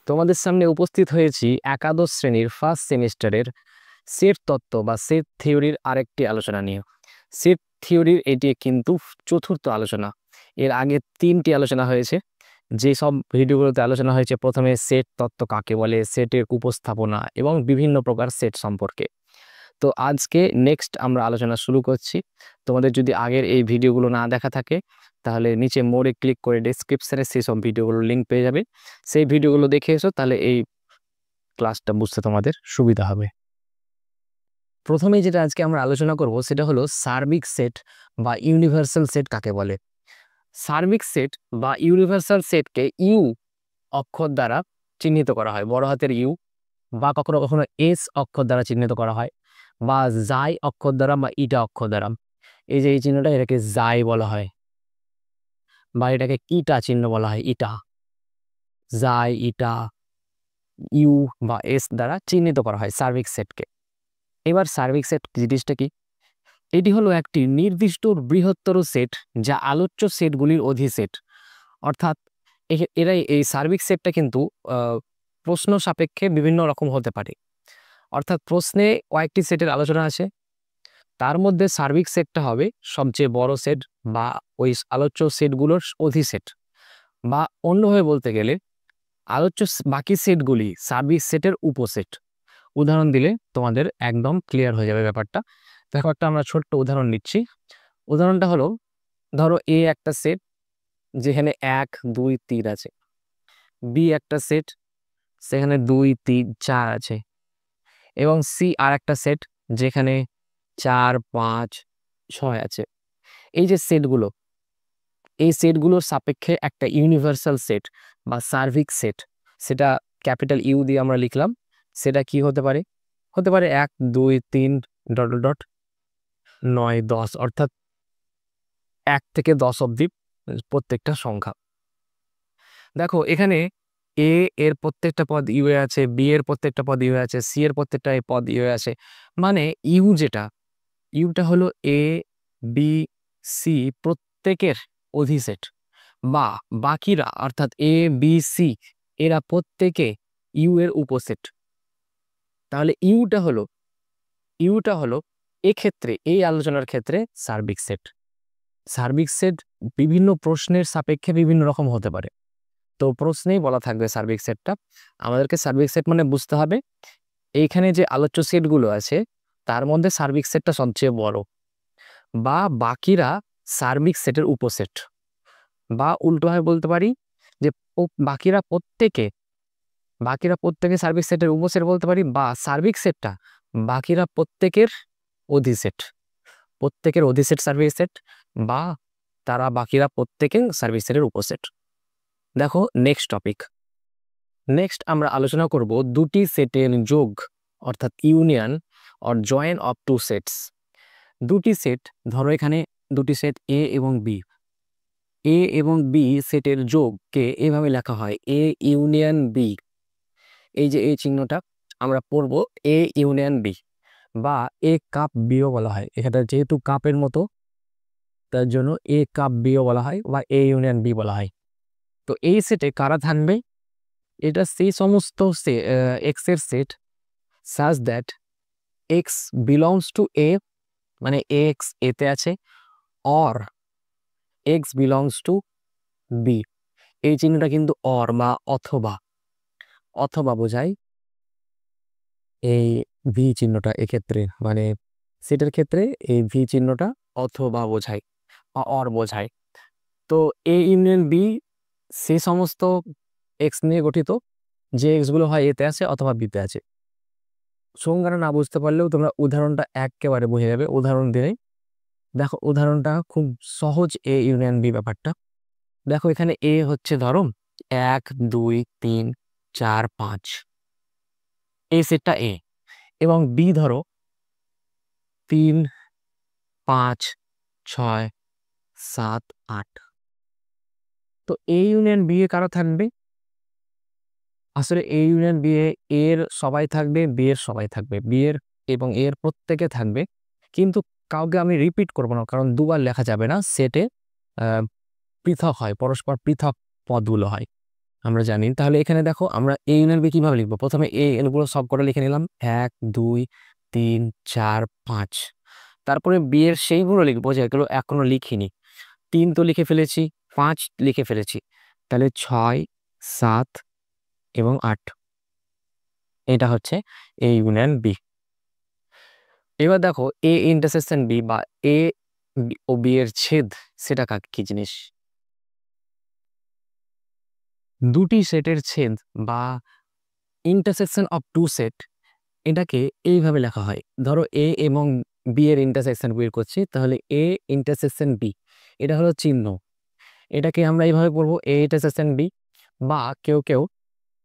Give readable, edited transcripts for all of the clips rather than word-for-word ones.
তোমাদের সামনে উপস্থিত হয়েছি একাদশ শ্রেণীর ফার্স্ট সেমিস্টারের সেট তত্ত্ব বা সেট থিওরির আরেকটি আলোচনা নিয়ে। সেট থিওরির এটি কিন্তু চতুর্থ আলোচনা। এর আগে 3টি আলোচনা হয়েছে। যে সব ভিডিওগুলোতে আলোচনা হয়েছে প্রথমে সেট তত্ত্ব কাকে বলে, সেটের উপস্থাপনা এবং বিভিন্ন প্রকার সেট সম্পর্কে। তো আজকে নেক্সট আমরা আলোচনা শুরু করছি। তোমাদের যদি আগের এই ভিডিওগুলো না দেখা থাকে তাহলে নিচে মোড়ে ক্লিক করে ডেসক্রিপশনে সেই সব ভিডিওগুলোর লিঙ্ক পেয়ে যাবে। সেই ভিডিওগুলো দেখে এসো, তাহলে এই ক্লাসটা বুঝতে তোমাদের সুবিধা হবে। প্রথমেই যেটা আজকে আমরা আলোচনা করব সেটা হলো সার্বিক সেট বা ইউনিভার্সাল সেট কাকে বলে। সার্বিক সেট বা ইউনিভার্সাল সেটকে ইউ অক্ষর দ্বারা চিহ্নিত করা হয়, বড় হাতের ইউ, বা কখনো কখনো এস অক্ষর দ্বারা চিহ্নিত করা হয়, বা জাই অক্ষর দ্বারা বা ইটা অক্ষর দ্বারা। এই যে এই চিহ্নটা, এটাকে জাই বলা হয়, বা এটাকে ইটা চিহ্ন বলা হয়। ইটা, জাই, ইটা, ইউ বা এস দ্বারা চিহ্নিত করা হয় সার্বিক সেটকে। এবার সার্বিক সেট জিনিসটা কি? এটি হলো একটি নির্দিষ্ট বৃহত্তর সেট যা আলোচ্য সেটগুলির অধিসেট। অর্থাৎ এরাই এই সার্বিক সেটটা কিন্তু প্রশ্ন সাপেক্ষে বিভিন্ন রকম হতে পারে। অর্থাৎ প্রশ্নে কয়েকটি সেটের আলোচনা আছে, তার মধ্যে সার্বিক সেটটা হবে সবচেয়ে বড় সেট বা ওই আলোচ্য সেটগুলোর অধিসেট, বা অন্যভাবে বলতে গেলে আলোচ্য বাকি সেটগুলি সার্বিক সেটের উপসেট। উদাহরণ দিলে তোমাদের একদম ক্লিয়ার হয়ে যাবে ব্যাপারটা। দেখো, একটা আমরা ছোট্ট উদাহরণ নিচ্ছি। উদাহরণটা হলো, ধরো এ একটা সেট যেখানে 1 2 3 আছে, বি একটা সেট সেখানে 2 3 4 আছে, এবং সি আর একটা সেট যেখানে 4 5 6 আছে। এই যে সেটগুলো, এই সেটগুলোর সাপেক্ষে একটা ইউনিভার্সাল সেট বা সার্বিক সেট, সেটা ক্যাপিটাল ইউ দিয়ে আমরা লিখলাম। সেটা কি হতে পারে? হতে পারে 1 2 3 ডট ডট ডট 9 10, অর্থাৎ 1 থেকে 10 অবধি প্রত্যেকটা সংখ্যা। দেখো এখানে এ এর প্রত্যেকটা পদ ইউ এ আছে, বি এর প্রত্যেকটা পদ ইউ এ আছে, সি এর প্রত্যেকটা পদ ইউ এ আছে। মানে ইউ যেটা, ইউটা হলো এ বি সি প্রত্যেকের অধিসেট, বা বাকিরা অর্থাৎ এ বি সি এরা প্রত্যেকে ইউ এর উপসেট। তাহলে ইউটা হলো এক্ষেত্রে, এই আলোচনার ক্ষেত্রে সার্বিক সেট। সার্বিক সেট বিভিন্ন প্রশ্নের সাপেক্ষে বিভিন্ন রকম হতে পারে, তো প্রশ্নেই বলা থাকবে সার্বিক সেটটা। আমাদেরকে সার্বিক সেট মানে বুঝতে হবে এইখানে যে আলোচ্য সেটগুলো আছে তার মধ্যে সার্বিক সেটটা সবচেয়ে বড়, বা বাকিরা সার্বিক সেটের উপসেট, বা উল্টোভাবে বলতে পারি যে বাকিরা প্রত্যেকে সার্বিক সেটের উপসেট বলতে পারি, বা সার্বিক সেটটা বাকিরা প্রত্যেকের অধিসেট, প্রত্যেকের অধিসেট সার্বিক সেট, বা তারা বাকিরা প্রত্যেকে সার্বিক সেটের উপসেট। দেখো নেক্সট টপিক। নেক্সট আমরা আলোচনা করব দুটি সেটের যোগ, অর্থাৎ union or join of two sets. দুটি সেট, ধরো এখানে দুটি সেট এ এবং বি। এ এবং বি সেটের যোগকে এভাবে লেখা হয় এ ইউনিয়ন বি। এই যে এই চিহ্নটা আমরা পড়ব এ ইউনিয়ন বি, বা এ কাপ বিও বলা হয়। এখানে যেহেতু কাপের মতো তার জন্য এ কাপ বিও বলা হয়, বা এ ইউনিয়ন বি বলা হয়। তো এই সেটে কারা থাকবে? এটা সেই সমস্ত এক্স এর set such that X belongs to A, মানে এক্স এতে আছে, or X belongs to B. এই চিহ্নটা কিন্তু অর বা অথবা, অথবা বোঝায় এই ভি চিহ্নটা। এক্ষেত্রে মানে সেটের ক্ষেত্রে এই ভি চিহ্নটা অথবা বোঝায় বা অর বোঝায়। তো এ ইউনিয়ন বি সে সমস্ত এক্স নিয়ে গঠিত যে এক্স গুলো হয় এতে আছে অথবা বিতে আছে। সংজ্ঞাটা না বুঝতে পারলেও তোমরা উদাহরণটা একেবারে বুঝে যাবে উদাহরণ দিয়ে। দেখো উদাহরণটা খুব সহজ, এ ইউনিয়ন বি ব্যাপারটা। দেখো এখানে এ হচ্ছে ধরো 1 2 3 4 5, এই সেটটা এ, এবং বি ধরো 3 5 6 7 8। তো এ ইউনিয়ন বি এ কারা থাকবে? আসলে এ ইউনিয়ন বি এর সবাই থাকবে, বি এর সবাই থাকবে, বি এর এবং এর প্রত্যেকে থাকবে। কিন্তু কাউকে আমি রিপিট করব না, কারণ দুবার লেখা যাবে না। সেটে পৃথক হয়, পরস্পর পৃথক পদগুলো হয়। আমরা জানি। তাহলে এখানে দেখো আমরা এ ইউনিয়ন বি কিভাবে লিখবো, প্রথমে এ এগুলো সব কটা লিখে নিলাম, 1 2 3 4 5। তারপরে বি এর সেইগুলো লিখবো যেগুলো এখনো লিখিনি। 3 তো লিখে ফেলেছি, 5 লিখে ফেলেছি, তাহলে 6 7 এবং 8। এটা হচ্ছে এ ইউনিয়ন বি। এবার দেখো এ ইন্টারসেকশন বি বা এ ও বি এর ছেদ, সেটা কি জিনিস? দুটি সেটের ছেদ বা ইন্টারসেকশন অফ টু সেট, এটাকে এইভাবে লেখা হয়। ধরো এ এবং বি এর ইন্টারসেকশন বের করছি, তাহলে এ ইন্টারসেকশন বি, এটা হলো চিহ্ন। এটাকে আমরা এইভাবে পড়বো এ ইন্টারসেকশন বি, বা কেউ কেউ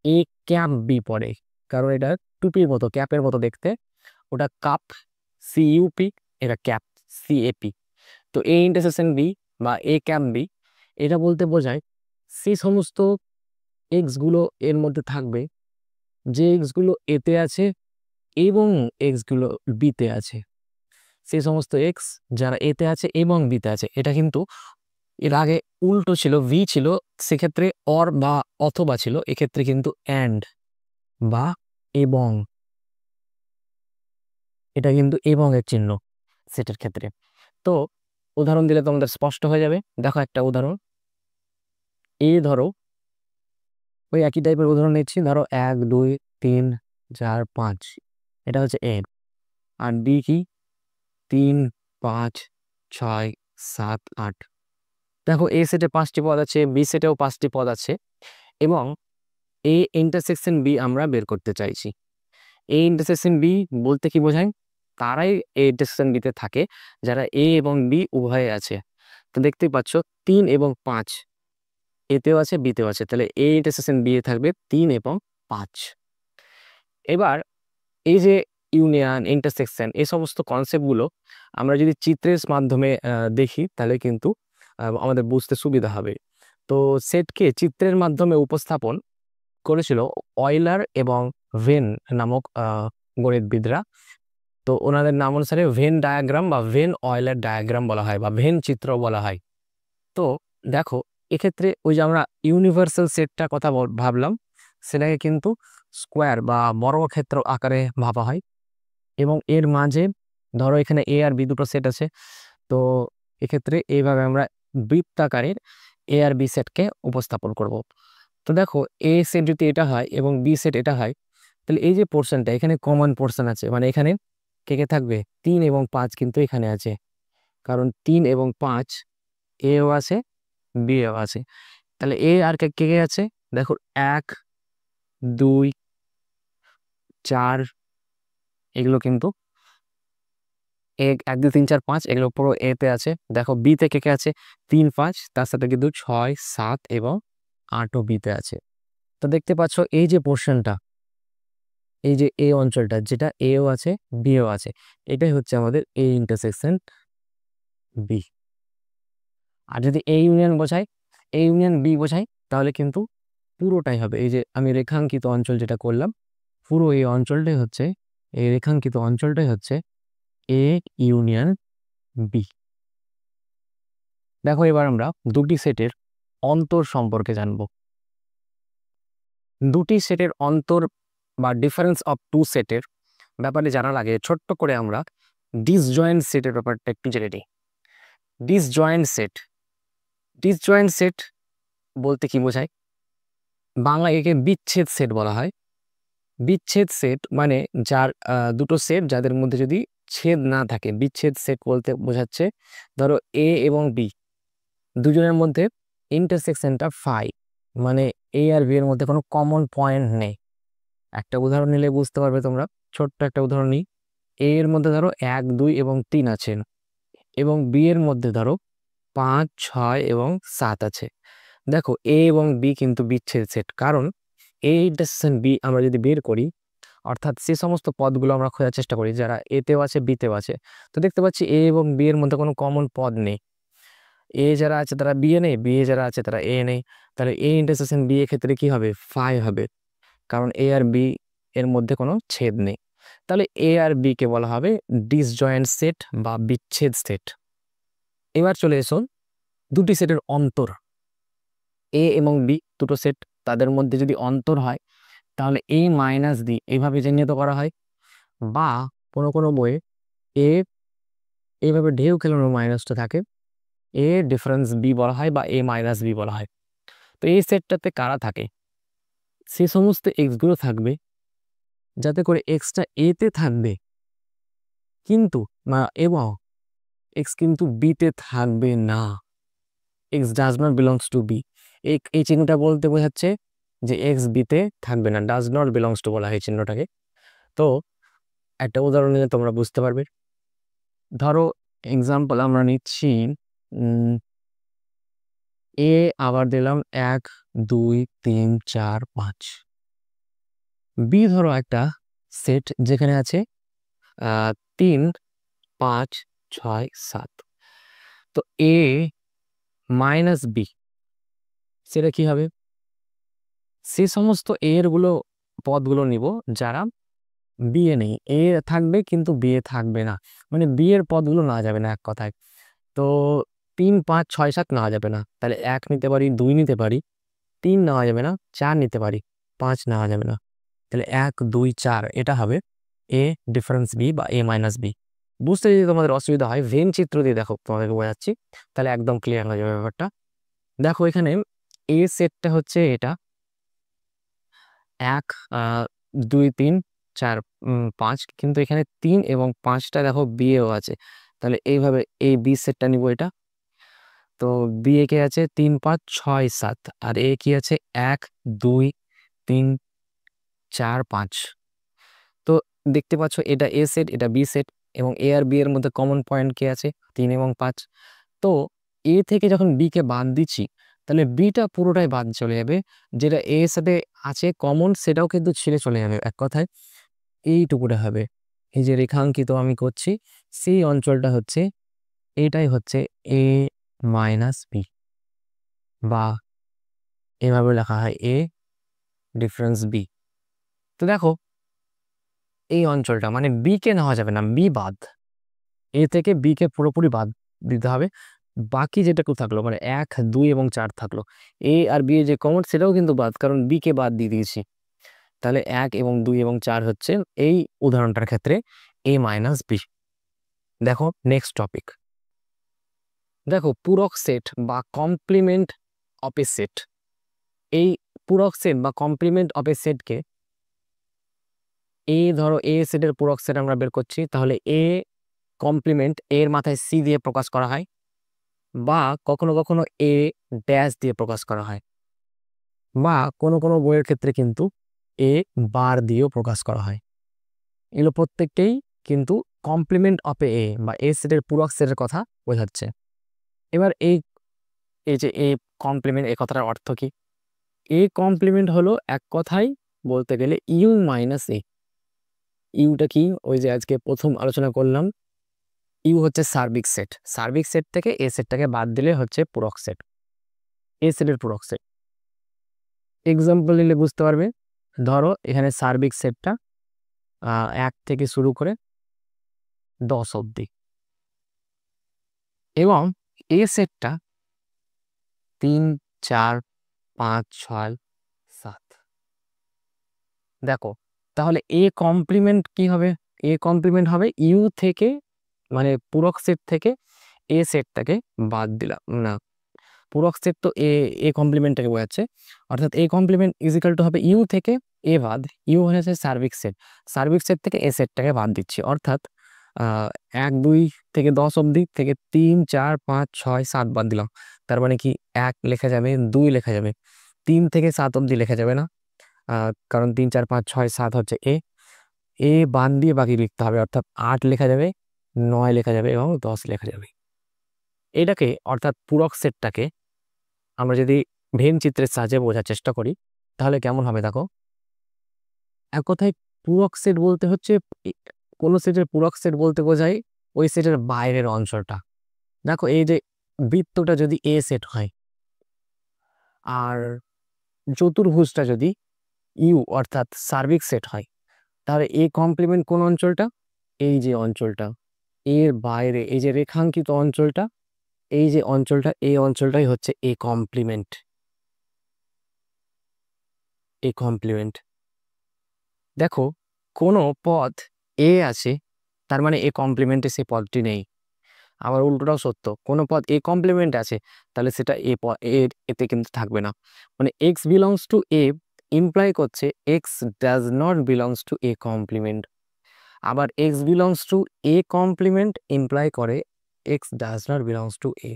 এ ক্যাপ বি পড়ে, কারণ এটা টুপির মতো, ক্যাপের মতো দেখতে। ওটা কাপ সিইউপি, এটা ক্যাপ সিএপি। তো এ ইন্টারসেকশন বি বা এ ক্যাপ বি, এটা বলতে বোঝায় সেই সমস্ত এক্স গুলো এর মধ্যে থাকবে যে এক্স গুলো এতে আছে এবং এক্স গুলো বিতে আছে। সেই সমস্ত এক্স যারা এতে আছে এবং বিতে আছে। এটা কিন্তু এর আগে উল্টো ছিল, ভি ছিল, সেক্ষেত্রে অর বা অথবা ছিল, এক্ষেত্রে কিন্তু অ্যান্ড বা এবং। এটা কিন্তু এবং এর চিহ্ন সেটের ক্ষেত্রে। তো উদাহরণ দিলে তোমাদের স্পষ্ট হয়ে যাবে। দেখো একটা উদাহরণ, এ ধরো, ওই একই টাইপের উদাহরণ নিচ্ছি, ধরো 1 2 3 4 5, এটা হচ্ছে এ। আর বি কি, 3 5 6 7 8। দেখো এ সেটে 5টি পদ আছে, বি সেটেও 5টি পদ আছে, এবং এ ইন্টারসেকশন বি আমরা বের করতে চাইছি। এ ইন্টারসেকশন বি বলতে কি বোঝায়? তারাই এ ইন্টারসেকশন বিতে থাকে যারা এ এবং বি উভয়ে আছে। তো দেখতেই পাচ্ছ 3 এবং 5 এতেও আছে বিতেও আছে, তাহলে এ ইন্টারসেকশন বি এ থাকবে 3 এবং 5। এবার এই যে ইউনিয়ন, ইন্টারসেকশন, এই সমস্ত কনসেপ্টগুলো আমরা যদি চিত্রের মাধ্যমে দেখি, তাহলে কিন্তু আমাদের বুঝতে সুবিধা হবে। তো সেটকে চিত্রের মাধ্যমে উপস্থাপন করেছিল অয়লার এবং ভেন নামক গণিতবিদরা। তো ওনাদের নাম অনুসারে ভেন ডায়াগ্রাম বা ভেন অয়লার ডায়াগ্রাম বলা হয়, বা ভেন চিত্র বলা হয়। তো দেখো এক্ষেত্রে ওই যে আমরা ইউনিভার্সাল সেটটার কথা ভাবলাম, সেটাকে কিন্তু স্কোয়ার বা বর্গক্ষেত্র আকারে ভাবা হয়। এবং এর মাঝে ধরো এখানে এ আর বি দুটো সেট আছে, তো এক্ষেত্রে এইভাবে আমরা বৃত্তাকারের এ আর বি সেটকে উপস্থাপন করব। তো দেখো এ সেট যদি এটা হয় এবং বি সেট এটা হয়, তাহলে এই যে পোর্শনটা এখানে কমন পোর্শন আছে, মানে এখানে কে কে থাকবে, 3 এবং 5 কিন্তু এখানে আছে, কারণ 3 এবং 5 এও আছে বিএও আছে। তাহলে এ আর কে কে আছে, দেখো 1 2 4, এগুলো কিন্তু 1 2 3 4 5 এগুলো পুরো এ তে আছে। দেখো বি তে কে কে আছে, 3 5, তার সাথে কিন্তু 6 7 এবং 8ও বি তে আছে। তো দেখতে পাচ্ছ এই যে পোর্শনটা, এই যে এ অঞ্চলটা, যেটা এও আছে বিও আছে, এটাই হচ্ছে আমাদের এ ইন্টারসেকশন বি। আর যদি এ ইউনিয়ন বোঝায়, এ ইউনিয়ন বি বোঝায়, তাহলে কিন্তু পুরোটাই হবে, এই যে আমি রেখাঙ্কিত অঞ্চল যেটা করলাম, পুরো এই অঞ্চলটাই হচ্ছে, এই রেখাঙ্কিত অঞ্চলটাই হচ্ছে এ ইউনিয়ন বি। দেখো এবার আমরা দুটি সেটের অন্তর সম্পর্কে জানবো। দুটি সেটের অন্তর বা ডিফারেন্স অফ টু সেটের ব্যাপারে জানার আগে ছোট্ট করে আমরা ডিসজয়েন্ট সেটের ব্যাপারটা একটু জেনে নিই। ডিসজয়েন্ট সেট, ডিসজয়েন্ট সেট বলতে কি বোঝায়? বাংলায় একে বিচ্ছেদ সেট বলা হয়। বিচ্ছেদ সেট মানে যার দুটো সেট যাদের মধ্যে যদি ছেদ না থাকে। বিচ্ছেদ সেট বলতে বোঝাচ্ছে ধরো এ এবং বি দুজনের মধ্যে ইন্টারসেকশনটা ফাই, মানে এ আর বি এর মধ্যে কোনো কমন পয়েন্ট নেই। একটা উদাহরণ নিলে বুঝতে পারবে তোমরা, ছোট্ট একটা উদাহরণ নিই। এ এর মধ্যে ধরো 1 2 এবং 3 আছে, এবং বি এর মধ্যে ধরো 5 6 এবং 7 আছে। দেখো এ এবং বি কিন্তু বিচ্ছেদ সেট, কারণ এ ইন্টারসেকশন বি আমরা যদি বের করি, অর্থাৎ সে সমস্ত পদগুলো আমরা খোঁজার চেষ্টা করি যারা এতেও আছে বিতেও আছে, তো দেখতে পাচ্ছি এ এবং বি এর মধ্যে কোনো কমন পদ নেই। এ যারা আছে তারা বি এ নেই, বি এ যারা আছে তারা এ নেই। তাহলে এ ইন্টারসেকশন বি এর ক্ষেত্রে কি হবে, ফাই হবে, কারণ এ আর বি এর মধ্যে কোনো ছেদ নেই। তাহলে এ আর বি কে বলা হবে ডিসজয়েন্ট সেট বা বিচ্ছেদ সেট। এবার চলে এসো দুটি সেটের অন্তর। এ এবং বি দুটো সেট, তাদের মধ্যে যদি অন্তর হয় তাহলে a মাইনাস বি এইভাবে চিহ্নিত করা হয়, বা কোনো কোনো বইয়ে এ এইভাবে ঢেউ খেলানো মাইনাসটা থাকে, এ ডিফারেন্স বি বলা হয় বা এ মাইনাস বি বলা হয়। তো এই সেটটাতে কারা থাকে, সে সমস্ত এক্স গুলো থাকবে যাতে করে এক্সটা এতে থাকবে কিন্তু এবং এক্স কিন্তু বিতে থাকবে না। X does not belongs to B, এই চিহ্নটা বলতে বোঝাচ্ছে যে এক্স বিতে থাকবে না, ডাজ নট বিলংস টু বলা হয় চিহ্নটাকে। তো একটা উদাহরণ নিয়ে তোমরা বুঝতে পারবে। ধরো এক্সাম্পল আমরা নিচ্ছি এ আবার দিলাম 1 2 3 4 5, বি ধরো একটা সেট যেখানে আছে 3 5 6 7। তো এ মাইনাস বি সেটা কি হবে, সে সমস্ত এর পদগুলো নিব যারা বি এ নেই, এ থাকবে কিন্তু বি এ থাকবে না, মানে বি এর পদগুলো নেওয়া যাবে না এক কথায়। তো 3 5 6 7 নেওয়া যাবে না, তাহলে 1 নিতে পারি, 2 নিতে পারি, 3 নেওয়া যাবে না, 4 নিতে পারি, 5 নেওয়া যাবে না, তাহলে 1 2 4 এটা হবে এ ডিফারেন্স বি বা এ মাইনাস বি। বুঝতে যদি তোমাদের অসুবিধা হয় ভেন চিত্র দিয়ে দেখো, তোমাদেরকে বোঝাচ্ছি, তাহলে একদম ক্লিয়ার হয়ে যাবে ব্যাপারটা। দেখো এখানে এ সেটটা হচ্ছে এটা 1 2 3 4 5, কিন্তু এখানে 3 এবং 5টা দেখো বি এও আছে, তাহলে এইভাবে এই বি সেটটা নিব এটা। তো বি এ কে আছে 3 5 6 7, আর এ কি আছে 1 2 3 4 5। তো দেখতে পাচ্ছ এটা এ সেট, এটা বি সেট, এবং এ আর বি এর মধ্যে কমন পয়েন্ট কি আছে 3 এবং 5। তো এ থেকে যখন বি কে বাদ দিচ্ছি তাহলে বিটা পুরোটাই বাদ চলে যাবে, যেটা এ এর সাথে আছে কমন সেটাও কিন্তু ছেড়ে চলে যাবে, এক কথায় এইটুকুটা হবে। এই যে রেখাঙ্কিত আমি করছি সেই অঞ্চলটা হচ্ছে, এটাই হচ্ছে এ মাইনাস বি, বা এভাবে লেখা হয় এ ডিফারেন্স বি। তো দেখো এই অঞ্চলটা মানে বি কে নেওয়া যাবে না, বি বাদ, এ থেকে বি কে পুরোপুরি বাদ দিতে হবে। বাকি যেটুকু থাকলো মানে 1 2 এবং 4 থাকলো, এ আর বি এর যে কমন সেটাও কিন্তু বাদ, কারণ বি কে বাদ দিয়ে দিয়েছি। তাহলে 1 এবং 2 এবং 4 হচ্ছে এই উদাহরণটার ক্ষেত্রে এ মাইনাস বি। দেখো নেক্সট টপিক, দেখো পূরক সেট বা কমপ্লিমেন্ট অফ এ সেট। এই পূরক সেট বা কমপ্লিমেন্ট অফ এ সেটকে, ধরো এ সেটের পূরক সেট আমরা বের করছি, তাহলে এ কমপ্লিমেন্ট এর মাথায় সি দিয়ে প্রকাশ করা হয়, বা কখনো কখনো এ ড্যাশ দিয়ে প্রকাশ করা হয়, বা কোনো কোনো বইয়ের ক্ষেত্রে কিন্তু এ বার দিয়েও প্রকাশ করা হয়। এগুলো প্রত্যেকটাই কিন্তু কমপ্লিমেন্ট অফ এ বা এ সেটের পূরক সেটের কথা বোঝাচ্ছে। এবার এই এই যে এ কমপ্লিমেন্ট, এই কথাটার অর্থ কি? এ কমপ্লিমেন্ট হলো এক কথায় বলতে গেলে ইউ মাইনাস এ। ইউটা কি, ওই যে আজকে প্রথম আলোচনা করলাম, ইউ হচ্ছে সার্বিক সেট, সার্বিক সেট থেকে এ সেটটাকে বাদ দিলে হচ্ছে পূরক সেট, এ সেটের পূরক সেট। এক্সাম্পল নিলে বুঝতে পারবে। ধরো এখানে সার্বিক সেটটা 1 থেকে শুরু করে 10 অবধি, এবং এ সেটটা 3 4 5 6 7। দেখো তাহলে এ কমপ্লিমেন্ট কি হবে, এ কমপ্লিমেন্ট হবে ইউ থেকে, মানে পূরক সেট থেকে এ সেটটাকে বাদ দিলাম না, পূরক সেট তো এ এ কমপ্লিমেন্টটাকে বোঝাচ্ছে, অর্থাৎ এ কমপ্লিমেন্ট ইজিক্যাল টু হবে ইউ থেকে এ বাদ, ইউ হচ্ছে সার্বিক সেট, সার্বিক সেট থেকে এ সেটটাকে বাদ দিচ্ছি, অর্থাৎ 1 2 থেকে 10 অবধি থেকে 3 4 5 6 7 বাদ দিলাম, তার মানে কি 1 লেখা যাবে, 2 লেখা যাবে, 3 থেকে 7 অবধি লেখা যাবে না, কারণ 3 4 5 6 7 হচ্ছে এ, এ বাদ দিয়ে বাকি লিখতে হবে, অর্থাৎ 8 লেখা যাবে, 9 লেখা যাবে এবং 10 লেখা যাবে। এটাকে অর্থাৎ পূরক সেটটাকে আমরা যদি ভেন চিত্রের সাহায্যে বোঝার চেষ্টা করি তাহলে কেমন হবে দেখো। এক কথায় পূরক সেট বলতে হচ্ছে কোন সেটের পূরক সেট বলতে বোঝায় ওই সেটের বাইরের অঞ্চলটা। দেখো এই যে বৃত্তটা যদি এ সেট হয় আর চতুর্ভুজটা যদি ইউ অর্থাৎ সার্বিক সেট হয়, তাহলে এ কমপ্লিমেন্ট কোন অঞ্চলটা, এই যে অঞ্চলটা এর বাইরে, এই যে রেখাঙ্কিত অঞ্চলটা, এই যে অঞ্চলটা, এই অঞ্চলটাই হচ্ছে এ কমপ্লিমেন্ট। এ কমপ্লিমেন্ট। দেখো কোনো পদ এ আছে, তার মানে এ কমপ্লিমেন্টে সেই পদটি নেই। আবার উল্টোটাও সত্য, কোনো পদ এ কমপ্লিমেন্ট আছে, তাহলে সেটা এতে কিন্তু থাকবে না। মানে X belongs to A imply করছে X does not belongs to A complement. আবার X belongs to A complement imply করে X does not belongs to A.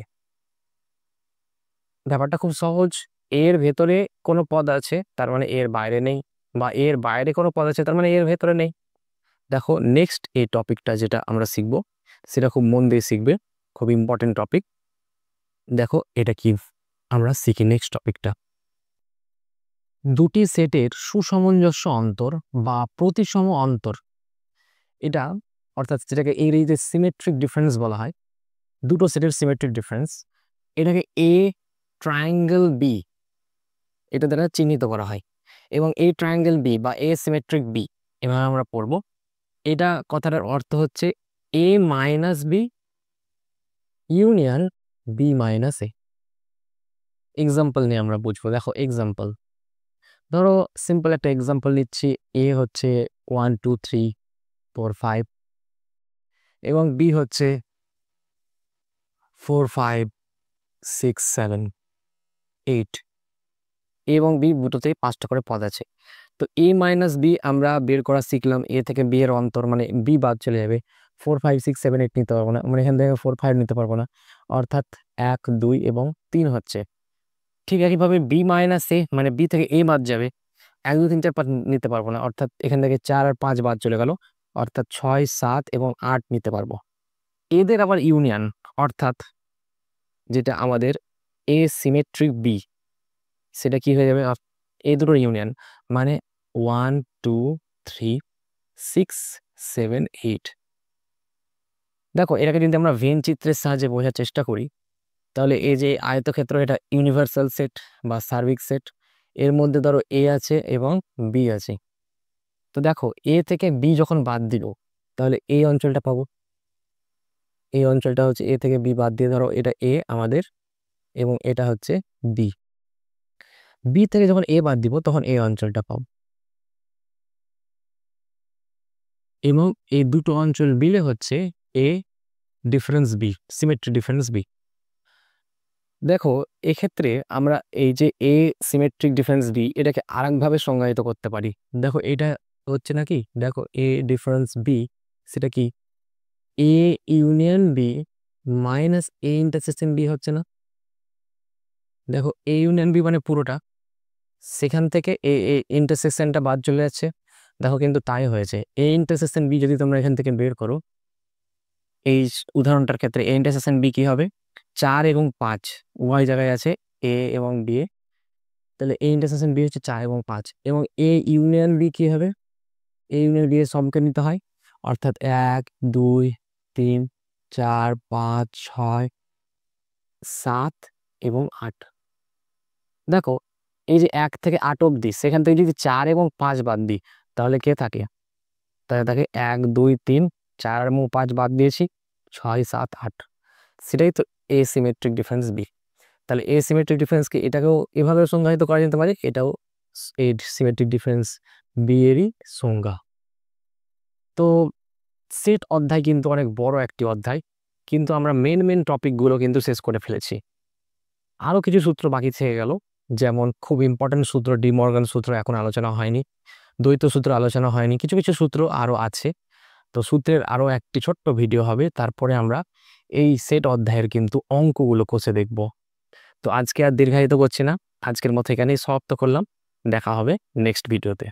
ব্যাপারটা খুব সহজ। এর ভেতরে কোনো পদ আছে, তার মানে এর বাইরে নেই, বা এর বাইরে কোনো পদ আছে, তার মানে এর ভেতরে নেই। দেখো নেক্সট এই টপিকটা যেটা আমরা শিখবো, সেটা খুব মন দিয়ে শিখবে, খুব ইম্পর্টেন্ট টপিক। দেখো এটা কি, আমরা শিখি নেক্সট টপিকটা। দুটি সেটের সুসামঞ্জস্য অন্তর বা প্রতিসম অন্তর, এটা অর্থাৎ যেটাকে এই যে সিমেট্রিক ডিফারেন্স বলা হয়, দুটো সেটের সিমেট্রিক ডিফারেন্স, এটাকে এ ট্রায়াঙ্গেল বি এটা দ্বারা চিহ্নিত করা হয়। এবং এই ট্রায়াঙ্গেল বি বা এ সিমেট্রিক বি এভাবে আমরা পড়বো। এটা কথাটার অর্থ হচ্ছে A minus B union B minus A. Example নিয়ে আমরা বুঝবো। দেখো এক্সাম্পল, ধরো সিম্পল একটা এক্সাম্পল নিচ্ছি। এ হচ্ছে 1 2 3 4 5 এবং বি হচ্ছে 4 5 6 7 8। এবং বি দুটোতেই 5টা করে পদ আছে। তো এ মাইনাস বি আমরা বের করা শিখলাম। এ থেকে বি এর অন্তর মানে বি বাদ চলে যাবে। 4 5 6 7 8 নিতে পারবো না, মানে এখান থেকে 4 5 নিতে পারবো না, অর্থাৎ 1 2 এবং 3 হচ্ছে। ঠিক একইভাবে বি মাইনাস এ মানে বি থেকে এ বাদ যাবে, 1 2 3 4 5 নিতে পারবো না, অর্থাৎ এখান থেকে 4 আর 5 বাদ চলে গেল, অর্থাৎ 6 7 এবং 8 নিতে পারবো। এদের আবার ইউনিয়ন, অর্থাৎ যেটা আমাদের এ সিমেট্রিক বি, সেটা কি হয়ে যাবে, এই দুটোর ইউনিয়ন, মানে 1 2 3 6 7 8। দেখো এটাকে যদি আমরা ভেন চিত্রের সাহায্যে বোঝার চেষ্টা করি, তাহলে এই যে আয়তক্ষেত্র, এটা ইউনিভার্সাল সেট বা সার্বিক সেট। এর মধ্যে ধরো এ আছে এবং বি আছে। তো দেখো এ থেকে বি যখন বাদ দিল, তাহলে এই অঞ্চলটা পাবো। এই অঞ্চলটা হচ্ছে এ থেকে বি বাদ দিয়ে, ধরো এটা এ আমাদের এবং এটা হচ্ছে বি। বি থেকে যখন এ বাদ দিব, তখন এই অঞ্চলটা পাবো। এবং এই দুটো অঞ্চল মিলে হচ্ছে A difference B, symmetry difference B. দেখো এক্ষেত্রে আমরা এই যে এ সিমেট্রিক ডিফারেন্স বি, এটাকে আরেকভাবে সংজ্ঞায়িত করতে পারি। দেখো এটা হচ্ছে নাকি, দেখো এ ডিফারেন্স বি সেটা কি, A union B minus A intersection B হচ্ছে না। দেখো এ ইউনিয়ন বি মানে পুরোটা, সেখান থেকে এ ইন্টারসেকশনটা বাদ চলে যাচ্ছে। দেখো কিন্তু তাই হয়েছে। এ ইন্টারসেকশন বি যদি তোমরা এখান থেকে বের করো, এই উদাহরণটার ক্ষেত্রে এ ইন্টারসেকশন বি কি হবে, 4 এবং 5 উভয় জায়গায় আছে এ এবং বি এ, তাহলে এ ইন্টারসেকশন বি হচ্ছে 4 এবং 5। এবং এ ইউনিয়ন বি কি হবে, এ ইউনিয়ন বি এর সমকে নিতে হয়, অর্থাৎ 1 2 3 4 5 6 7 এবং 8। দেখো এই যে 1 থেকে 8 অব্দি, সেখান থেকে যদি 4 এবং 5 বাদ দিই, তাহলে কে থাকে, তাহলে তাকে 1 2 3 4 এবং 5 বাদ দিয়েছি, 6 7 8। সেটাই তো এ সিমেট্রিক ডিফারেন্স বি। তাহলে এ সিমেট্রিক ডিফারেন্সকে এটাকেও এভাবে সংজ্ঞায়িত করা যেতে পারে, এটাও এই সিমেট্রিক ডিফারেন্স বি এরই সংজ্ঞা। তো সেট অধ্যায় কিন্তু অনেক বড় একটি অধ্যায়, কিন্তু আমরা মেন টপিকগুলো কিন্তু শেষ করে ফেলেছি। আরও কিছু সূত্র বাকি থেকে গেল, যেমন খুব ইম্পর্টেন্ট সূত্র ডি মর্গান সূত্র এখন আলোচনা হয়নি, দ্বৈত সূত্র আলোচনা হয়নি, কিছু কিছু সূত্র আরও আছে। তো সূত্রের আরও একটি ছোট্ট ভিডিও হবে, তারপরে আমরা এই সেট অধ্যায়ের কিন্তু অঙ্কগুলো কষে দেখব। তো আজকে আর দীর্ঘায়িত করছি না, আজকের মতো এখানেই সমাপ্ত করলাম। দেখা হবে নেক্সট ভিডিওতে।